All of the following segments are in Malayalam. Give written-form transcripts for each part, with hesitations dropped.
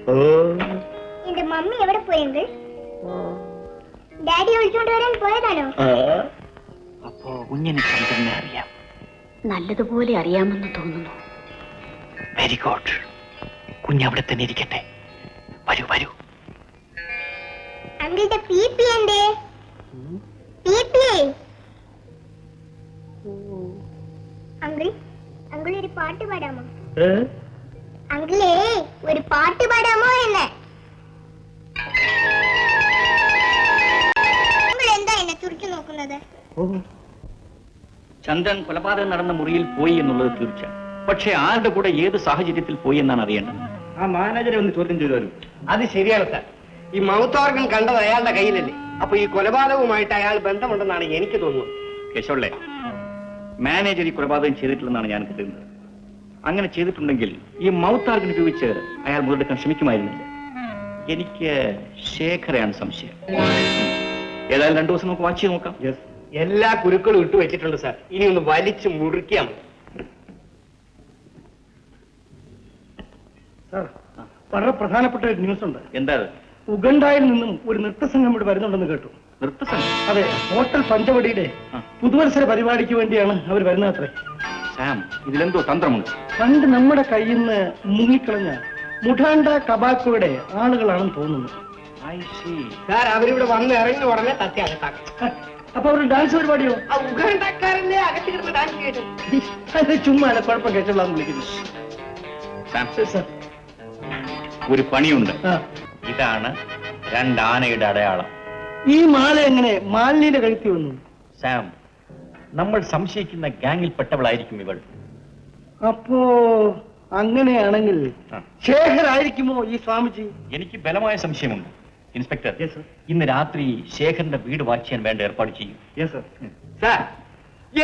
എന്റെ മമ്മി എവിടെ പോയെങ്കിൽ ഡാഡി വിളിച്ചോണ്ട് വരാൻ പോയതാണോ? അപ്പോ കുഞ്ഞിന് ചന്ദ്രനെ അറിയാം. നല്ലതുപോലെ അറിയാമെന്ന് തോന്നുന്നു. Very good. കുഞ്ഞ് അവിടെ തന്നെ ഇരിക്കട്ടെ. വരൂ വരൂ. അങ്കിളുടെ പീപ്പി എന്തേ? പീപ്പി അങ്കിൾ, അങ്കിൾ ഒരു പാട്ട് പാടാമോ? അങ്കിളേ ഒരു പാട്ട് പാടാമോ എന്ന്. അങ്കിൾ എന്താ എന്നെ തുറച്ചു നോക്കുന്നത്? ചന്ദ്രൻ കൊലപാതകം നടന്ന മുറിയിൽ പോയി എന്നുള്ളത് തീർച്ച. പക്ഷെ ആരുടെ കൂടെ ഏത് സാഹചര്യത്തിൽ പോയി എന്നാണ് അറിയേണ്ടത്. ആ മാനേജറെ ഒന്ന് ചോദ്യം ചെയ്തു വരും. അത് ശരിയാണ് സാർ. ഈ മൗത്ത് ഓർഗൻ കണ്ടത് അയാളുടെ കയ്യിലല്ലേ. അപ്പൊ ഈ കൊലപാതകവുമായിട്ട് അയാൾ ബന്ധമുണ്ടെന്നാണ് എനിക്ക് തോന്നുന്നത്. കേശവള്ളേ, മാനേജർ ഈ കൊലപാതകം ചെയ്തിട്ടില്ലെന്നാണ് ഞാൻ കരുതുന്നത്. അങ്ങനെ ചെയ്തിട്ടുണ്ടെങ്കിൽ ഈ മൗത്ത് ഓർഗൻ ഉപയോഗിച്ച് അയാൾ മുതലെടുക്കാൻ ശ്രമിക്കുമായിരുന്നില്ല. എനിക്ക് ശേഖരയാണ് സംശയം. ഏതായാലും 2 ദിവസം നമുക്ക് വാച്ച് നോക്കാം. എല്ലാ കുരുക്കളും ഇട്ട് വെച്ചിട്ടുണ്ട് സാർ. ഇനി ഒന്ന് വലിച്ചു മുറിക്കാം. സാർ, വളരെ പ്രധാനപ്പെട്ട ഒരു ന്യൂസ് ഉണ്ട്. എന്താ? ഉഗണ്ടായിൽ നിന്നും ഒരു നൃത്തസംഘം ഇവിടെ വരുന്നുണ്ടെന്ന് കേട്ടു. നൃത്തസംഘം? അതെ, ഹോട്ടൽ പഞ്ചവടിയുടെ പുതുവത്സര പരിപാടിക്ക് വേണ്ടിയാണ് അവർ വരുന്നത് അത്രേ. സാം, ഇതിലെന്തോ തന്ത്രമുണ്ട്. പണ്ട് നമ്മുടെ കയ്യിൽ നിന്ന് മുങ്ങിക്കളഞ്ഞ മുഠാണ്ട ടബാക്കോയുടെ ആളുകളാണെന്ന് തോന്നുന്നു. സാർ, അവരിവിടെ വന്ന് ഇറങ്ങി ഉടനെ തട്ടി അകത്താക്കും. അപ്പൊ അവർ ഡാൻസ് പരിപാടിയോ? ഉഗാണ്ടക്കാരല്ലേ അകത്ത് കിടന്ന് ഡാൻസ് കേട്ടു. ചുമ്മാ കുഴപ്പം കേട്ടുള്ളതെന്ന് വിളിക്കുന്നു. ഒരു പണിയുണ്ട്. ഇതാണ് 2 ആനയുടെ അടയാളം. ഈ മാല എങ്ങനെ മാലിന്യയുടെ കഴുത്തി വന്നു? സാം, നമ്മൾ സംശയിക്കുന്ന ഗാങ്ങിൽപ്പെട്ടവളായിരിക്കും ഇവൾ. അപ്പോ അങ്ങനെയാണെങ്കിൽ ശേഖരായിരിക്കുമോ ഈ സ്വാമിജി? എനിക്ക് ബലമായ സംശയമുണ്ട്. ഇൻസ്പെക്ടർ, ഇന്ന് രാത്രി ശേഖറിന്റെ വീട് വാച്ച് ചെയ്യാൻ വേണ്ട ഏർപ്പാട് ചെയ്യും. സാർ,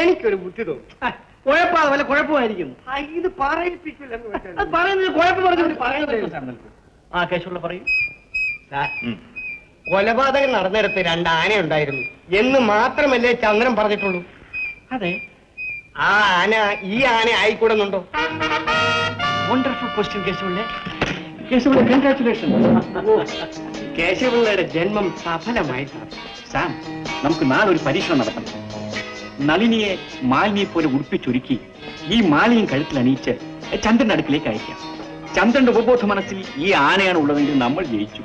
എനിക്കൊരു ബുദ്ധി തോന്നും. കുഴപ്പമാണ്, വല്ല കുഴപ്പമായിരിക്കും. ഇത് പറയുന്നത് കുഴപ്പം പറഞ്ഞു. ആ കേശവള്ള പറയൂ. കൊലപാതകം നടന്നിടത്ത് 2 ആന ഉണ്ടായിരുന്നു എന്ന് മാത്രമല്ലേ ചന്ദ്രൻ പറഞ്ഞിട്ടുള്ളൂ. അതെ. ആ ആന ഈ ആന ആയിക്കൂടുന്നുണ്ടോ? വണ്ടർഫുൾ ക്വസ്റ്റ്യൻ കേശവള്ളേ. കേശവള്ള, കൺഗ്രാറ്റുലേഷൻ. കേശവള്ളയുടെ ജന്മം സഫലമായി. സാം, നമുക്ക് നാളെ ഒരു പരീക്ഷണം നടത്തണം. നളിനിയെ മാലിനിയെ പോലെ ഉടുപ്പിച്ചൊരുക്കി ഈ മാലിന്യം കഴുത്തിൽ അണിയിച്ച് ചന്ദ്രന്റെ അടുക്കിലേക്ക് അയക്കാം. ചന്ദ്രന്റെ ഉപബോധ മനസ്സിൽ ഈ ആനയാണ് ഉള്ളതെങ്കിൽ നമ്മൾ ജയിച്ചു.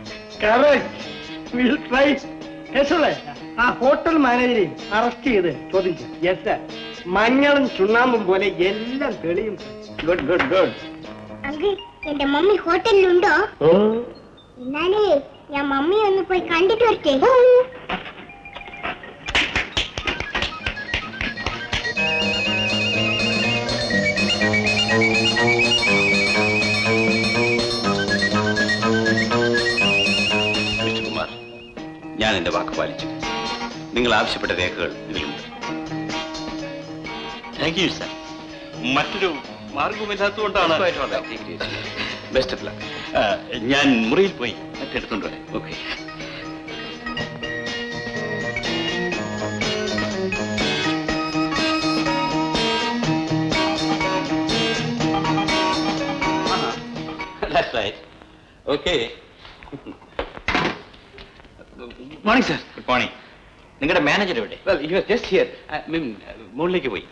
ആ ഹോട്ടൽ മാനേജറെ അറസ്റ്റ് ചെയ്ത് ചോദ്യം ചെയ്യും. Yes sir. മഞ്ഞളും ചുണ്ണാമ്പും പോലെ എല്ലാം തെളിയും. Good good good. അങ്കിൾ, എന്റെ മമ്മി ഹോട്ടലിലുണ്ടോ? എന്നാലേ ഞാൻ മമ്മി ഒന്ന് പോയി കണ്ടിട്ട് വരട്ടെ. ഞാൻ എന്റെ വാക്ക് പാലിച്ചു. നിങ്ങൾ ആവശ്യപ്പെട്ട രേഖകൾ ഇതിലുണ്ട്. Thank you sir. മറ്റൊരു മാർഗവുമില്ലാത്തതുകൊണ്ടാണ്. Best of luck. ഞാൻ മുറിയിൽ പോയി മറ്റെടുത്തുണ്ട്. Okay. That's right. Okay. Morning sir. Good morning. നിങ്ങളുടെ മാനേജർ എവിടെ? Well, he was just here. മുകളിലേക്ക് പോയി.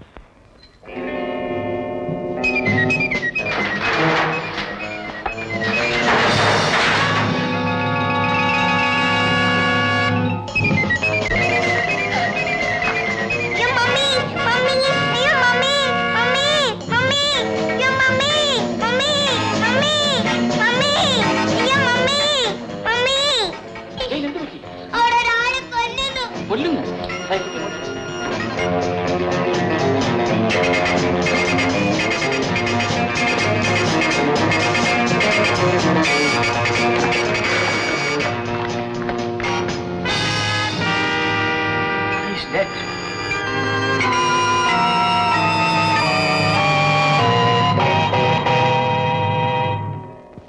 കൊല്ലുന്നു.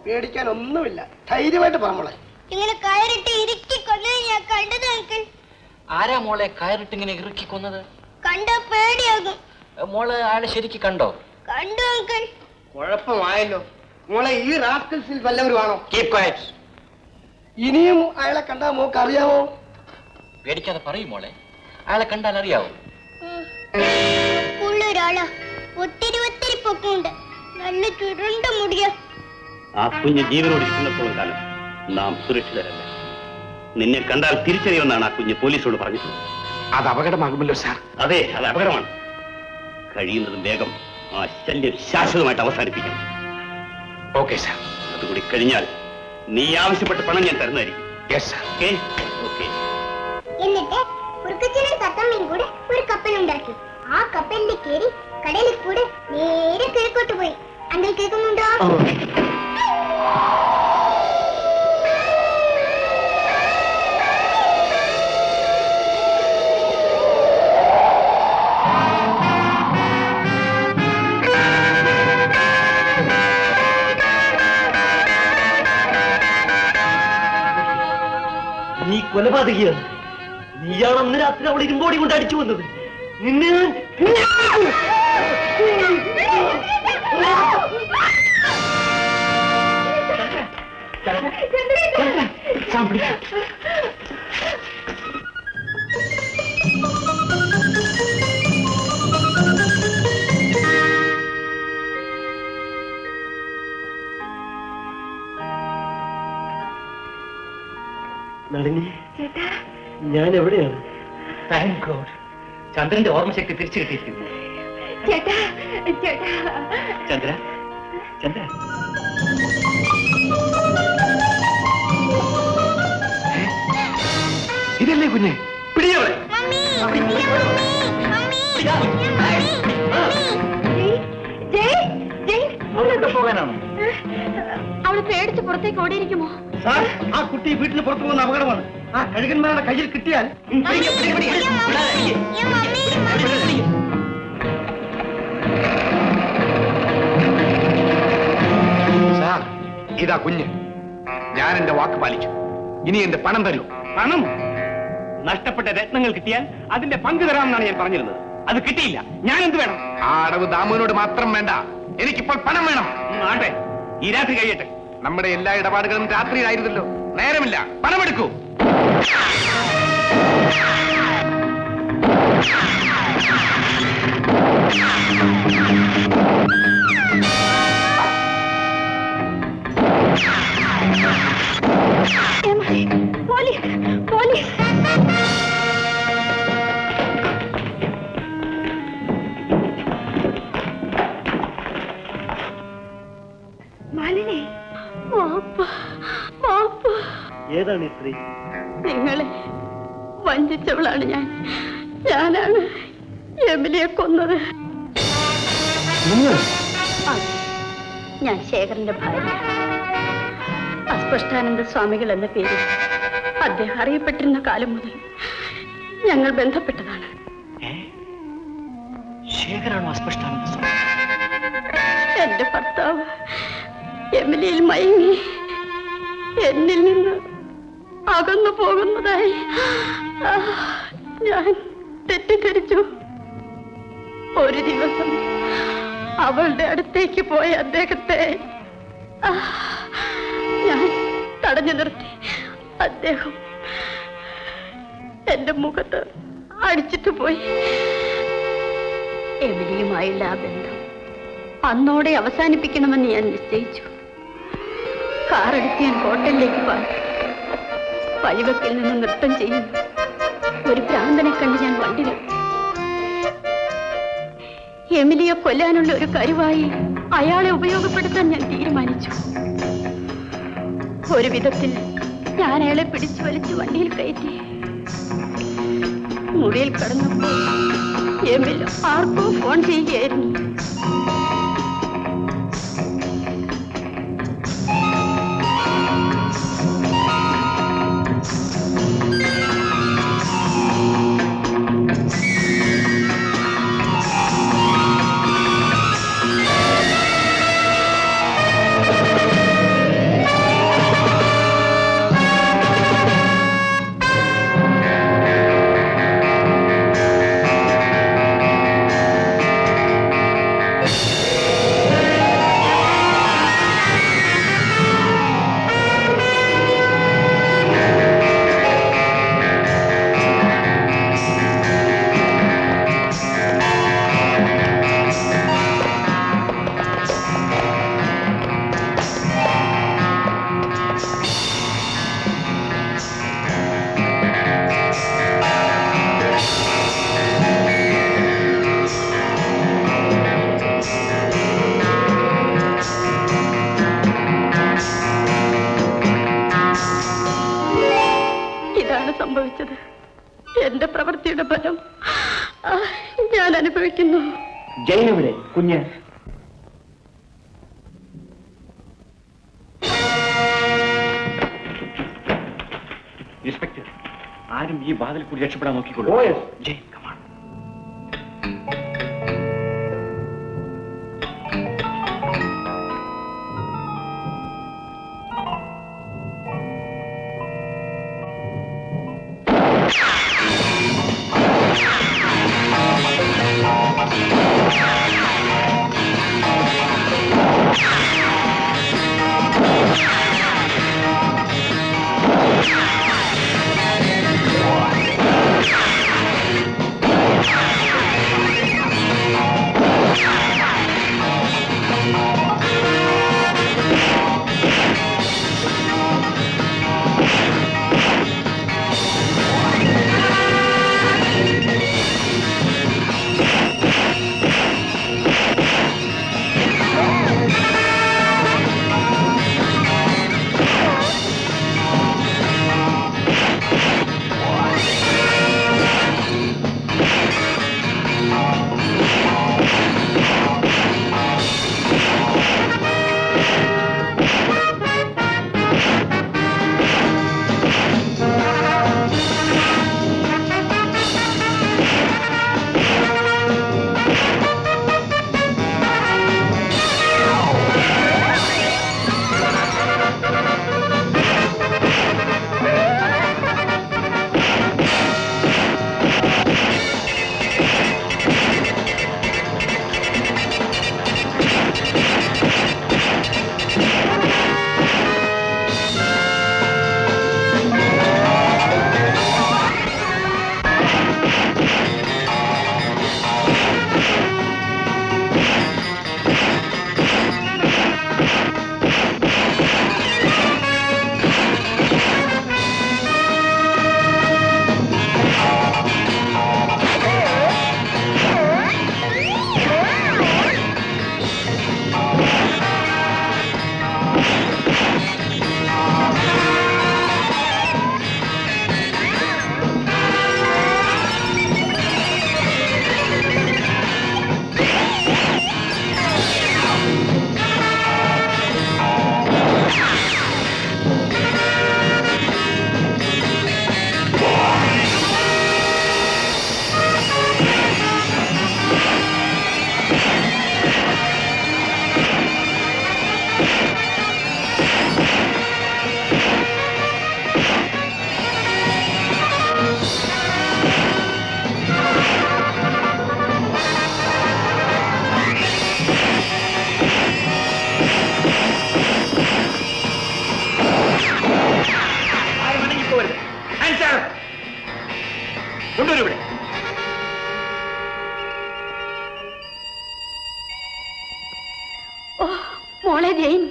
പേടിക്കാൻ ഒന്നുമില്ല, ധൈര്യമായിട്ട് പറഞ്ഞോളെ. ഇങ്ങനെ കയറിട്ട് ഇറുക്കി കൊന്നത് ഞാൻ കണ്ടത് അങ്കിൾ. ആരാ മോളെ കയറിട്ട് ഇങ്ങനെ ഇറുക്കി കൊന്നത്? കണ്ട പേടിയാകും. മോള് അയാളെ ശരിക്ക് കണ്ടോ? കണ്ടു അങ്കിൾ. കുഴപ്പമായല്ലോ. മോളെ ഈ റാസ്കൽസിൽ വല്ലവരുമാണോ? Keep quiet. ഇനിയും അയാളെ കണ്ടാ മോക്ക് അറിയാമോ? പേടിക്കാതെ പറയും മോളെ, അയാളെ കണ്ടാൽ അറിയാവോ? ഒരാളാ, ഒത്തിരി ഒത്തിരി പൊക്കമുണ്ട്, നല്ല ചുരുണ്ട മുടിയ. ആ കുഞ്ഞ് ജീവനോടിരിക്കുന്നത്തോളം കാലം നാം സുരക്ഷിതരല്ല. നിന്നെ കണ്ടാൽ തിരിച്ചറിയുമെന്നാണ് ആ കുഞ്ഞ് പോലീസോട് പറഞ്ഞിട്ടുള്ളത്. അത് അപകടമാകുമല്ലോ സാർ. അതെ, അത് അപകടമാണ്. കഴിയുന്നതും വേഗം ആ ശല്യം ശാശ്വതമായിട്ട് അവസാനിപ്പിക്കണം. Okay sir. അതുകൂടി കഴിഞ്ഞാൽ നീ ആവശ്യപ്പെട്ട പണം ഞാൻ തരുന്നതായിരിക്കും. Yes sir. Okay okay. എന്നിട്ട് കുറുക്കച്ചനും തത്തമ്മയും കൂടെ ഒരു കപ്പലുണ്ടാക്കി. ആ കപ്പലിൽ കയറി കടലിൽ കൂടെ നേരെ കിഴക്കോട്ട് പോയി. അങ്കിൾ കേൾക്കുന്നുണ്ടോ? നീ കൊലപാതകിയാണ്. നീയാണ് അന്ന് രാത്രി അവൾ ഇരുമ്പോടി കൊണ്ട് അടിച്ചു വന്നത്. നിന്നെ നളിനി, ഞാൻ എവിടെയാണ്? താങ്ക് ഗോഡ്, ചന്ദ്രന്റെ ഓർമ്മശക്തി തിരിച്ചു കിട്ടിയിരിക്കുന്നു. ചന്ദ്ര, ചന്ദ്ര, ഇതല്ലേ കുഞ്ഞെ? പിടിയോളെ. പോകാനാണോ? അവള് പേടിച്ച് പുറത്തേക്ക് ഓടിയിരിക്കുമോ? സാർ, ആ കുട്ടി വീട്ടിൽ പുറത്തു പോകുന്ന അപകടമാണ്. ആ കഴുകന്മാരുടെ കയ്യിൽ കിട്ടിയാൽ സാർ, ഇതാ കുഞ്ഞ്. ഞാൻ എന്റെ വാക്ക് പാലിച്ചു. ഇനി എന്റെ പണം തരൂ. പണം? നഷ്ടപ്പെട്ട രത്നങ്ങൾ കിട്ടിയാൽ അതിന്റെ പങ്ക് തരാമെന്നാണ് ഞാൻ പറഞ്ഞിരുന്നത്. അത് കിട്ടിയില്ല. ഞാൻ എന്ത് വേണം? ആ അടവ് ദാമുവിനോട് മാത്രം വേണ്ട, എനിക്കിപ്പോൾ പണം വേണം. ആട്ടെ, ഈ രാത്രി കഴിയട്ടെ. നമ്മുടെ എല്ലാ ഇടപാടുകളും രാത്രിയിലായിരുന്നല്ലോ. നേരമില്ല, പണമെടുക്കൂ. Police, police! മാലിനി, ഏതാണ് ഈ സ്ത്രീ? നിങ്ങളെ വഞ്ചിച്ചവളാണ് ഞാൻ. ഞാനാണ് എമിലിയെ കൊന്നത്. അതെ, ഞാൻ ശേഖരന്റെ ഭാര്യ. അസ്പഷ്ടാനന്ദ സ്വാമികൾ എന്ന പേരിൽ അദ്ദേഹം അറിയപ്പെട്ടിരുന്ന കാലം മുതൽ ഞങ്ങൾ ബന്ധപ്പെട്ടതാണ്. ശേഖരാണോ അസ്പഷ്ടാനന്ദ സ്വാമി? എന്റെ ഭർത്താവ് എമിലിയിൽ മയങ്ങി എന്നിൽ നിന്ന് അകന്നു പോകുന്നതായി ഞാൻ തെറ്റിദ്ധരിച്ചു. ഒരു ദിവസം അവളുടെ അടുത്തേക്ക് പോയ അദ്ദേഹത്തെ ഞാൻ തടഞ്ഞു നിർത്തി. അദ്ദേഹം എന്റെ മുഖത്ത് അടിച്ചിട്ട് പോയി. എമിലിയുമായുള്ള ആ ബന്ധം അന്നോടെ അവസാനിപ്പിക്കണമെന്ന് ഞാൻ നിശ്ചയിച്ചു. കാറെടുത്ത് ഞാൻ ഹോട്ടലിലേക്ക് പോയി. വഴിവെക്കിൽ നിന്ന് നൃത്തം ചെയ്യുന്നു ഒരു ഭ്രാന്തനെ കണ്ട് ഞാൻ വണ്ടി നിർത്തി. എമിലിയെ കൊല്ലാനുള്ള ഒരു കരുവായി അയാളെ ഉപയോഗപ്പെടുത്താൻ ഞാൻ തീരുമാനിച്ചു. ഒരു വിധത്തിൽ ഞാൻ അയാളെ പിടിച്ചു വലിച്ച് വണ്ടിയിൽ കയറ്റി. മുറിയിൽ കടന്നപ്പോൾ എമിലി ആർക്കോ ഫോൺ ചെയ്യുകയായിരുന്നു. സംഭവിച്ചത്. എന്റെ പ്രവൃത്തിയുടെ ഫലം ഞാൻ അനുഭവിക്കുന്നു. ജയനെവിടെ? കുഞ്ഞ് ഇൻസ്പെക്ടർ, ആരും ഈ വാതിൽ കൂടി രക്ഷപ്പെടാൻ നോക്കിക്കോളൂ. ജയ്, come on. കൊണ്ടുവരൂടെ? മോളെ ജെയിൻ,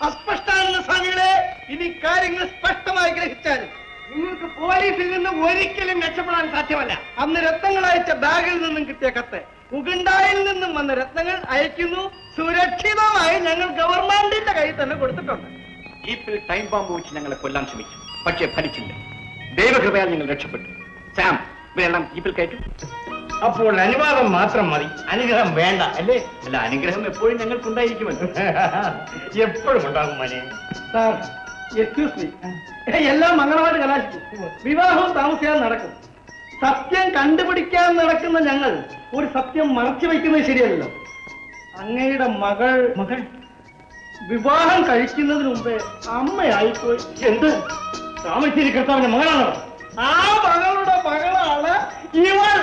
അസ്പഷ്ടാനന്ദ സ്വാമികളെ, ഇനി കാര്യങ്ങൾ സ്പഷ്ടമായി ഗ്രഹിച്ചാലും നിങ്ങൾക്ക് പോലീസിൽ നിന്ന് ഒരിക്കലും രക്ഷപ്പെടാൻ സാധ്യമല്ല. അന്ന് രത്നങ്ങൾ അയച്ച ബാഗിൽ നിന്നും കിട്ടിയ കത്ത്, ഉഗണ്ടായിൽ നിന്നും വന്ന രത്നങ്ങൾ അയക്കുന്നു. സുരക്ഷിതമായി ഞങ്ങൾ ഗവൺമെന്റിന്റെ കയ്യിൽ തന്നെ കൊടുത്തിട്ടുണ്ട്. ജീപ്പിൽ ടൈം ബോംബ് വെച്ച് ഞങ്ങളെ കൊല്ലാൻ ശ്രമിച്ചു, പക്ഷേ ഫലിച്ചില്ല. ദൈവകൃപയാൽ ഞങ്ങൾ രക്ഷപ്പെട്ടു. സാം, ഇവരെല്ലാം ജീപ്പിൽ കയറ്റും. അപ്പോൾ അനുവാദം മാത്രം മതി, അനുഗ്രഹം വേണ്ട അല്ലേ? അല്ല, അനുഗ്രഹം എപ്പോഴും ഞങ്ങൾക്കുണ്ടായിരിക്കുമല്ലോ. എപ്പോഴും ഉണ്ടാകും മനെ. സാർ, എക്സ്ക്യൂസ് മീ, എല്ലാം മംഗളമായിട്ട് കലാശിക്കും. വിവാഹവും താമസിയാതെ നടക്കും. സത്യം കണ്ടുപിടിക്കാൻ നടക്കുന്ന ഞങ്ങൾ ഒരു സത്യം മറച്ചു വയ്ക്കുന്നത് ശരിയല്ലല്ലോ. അങ്ങയുടെ മകൾ വിവാഹം കഴിക്കുന്നതിന് മുമ്പേ അമ്മയായിപ്പോയി. എന്ത്? താമസിച്ചിരി കർത്താവിന്റെ മകളാണോ? ആ മകളുടെ മകളാണ് ഇവൾ.